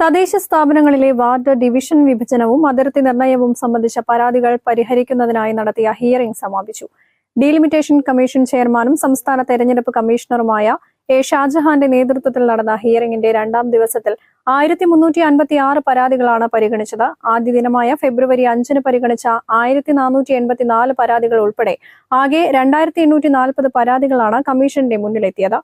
തദ്ദേശ സ്ഥാപനങ്ങളിലെ ward division വിഭജനവും അതിർത്തി നിർണയവും സംബന്ധിച്ച പരാതികൾ പരിഹരിക്കുന്നതിനായി നടത്തിയ ഹിയറിംഗ് സമാപിച്ചു. ഡീലിമിറ്റേഷൻ കമ്മീഷൻ ചെയർമാനും സംസ്ഥാന തെരഞ്ഞെടുപ്പ് കമ്മീഷണറുമായ എ ഷാജഹാന്റെ നേതൃത്വത്തിൽ നടന്ന ഹിയറിംഗിന്റെ രണ്ടാം ദിവസത്തിൽ 1356 പരാതികളാണ് പരിഗണിച്ചത്. ആദ്യ ദിനമായ ഫെബ്രുവരി 5 പരിഗണിച്ച 1484 പരാതികൾ ഉൾപ്പെടെ ആകെ 2840 പരാതികളാണ് കമ്മീഷന്റെ മുന്നിലെത്തിയത്.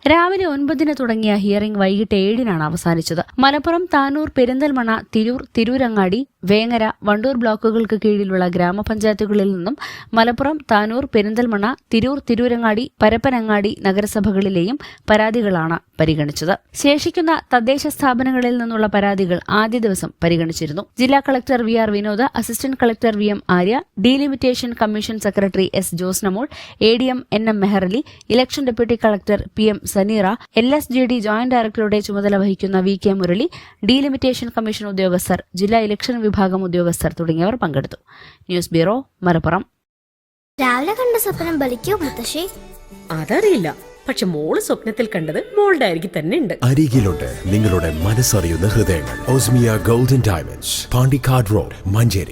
രാവിലെ 9 തുടങ്ങിയ ഹിയറിംഗ് വൈകിട്ട് 7 അവസാനിച്ചത്. മലപ്പുറം, താനൂർ, പെരിന്തൽമണ്ണ, തിരൂർ, തിരൂരങ്ങാടി, വേങ്ങര, വണ്ടൂർ ബ്ലോക്കുകൾക്ക് കീഴിലുള്ള ഗ്രാമപഞ്ചായത്തുകളിൽ നിന്നും മലപ്പുറം, താനൂർ, പെരിന്തൽമണ്ണ, തിരൂർ, തിരൂരങ്ങാടി, പരപ്പനങ്ങാടി നഗരസഭകളിലെയും പരാതികളാണ് പരിഗണിച്ചത്. ശേഷിക്കുന്ന തദ്ദേശ സ്ഥാപനങ്ങളിൽ നിന്നുള്ള പരാതികൾ ആദ്യ ദിവസം പരിഗണിച്ചിരുന്നു. ജില്ലാ collector V R. Vinod, assistant collector V M. Arya, delimitation commission secretary S. Josnamol, ADM. N M. Meharali, election deputy collector P M. Saneera, LSGD joint ഡയറക്ടറുടെ ചുമതല വഹിക്കുന്ന വി.കെ. മുരളി, ഡീലിമിറ്റേഷൻ കമ്മീഷൻ ഉദ്യോഗസ്ഥർ, ജില്ലാ ഇലക്ഷൻ വിഭാഗം ഉദ്യോഗസ്ഥർ തുടങ്ങിയവർ പങ്കെടുത്തു. News bureau, Malappuram. രാവിലെ കണ്ട സ്വപ്നം ബലിക്കോ മുത്തശ്ശി? അതറിയില്ല, പക്ഷെ മോള് സ്വപ്നത്തിൽ കണ്ടത് മോളുടെ അരികിൽ തന്നെ ഉണ്ട്. അരികിലുണ്ട് നിങ്ങളുടെ മനസ്സറിയുന്ന ഹൃദയങ്ങൾ. Osmia golden diamonds, Pandikkad road, Manjeri.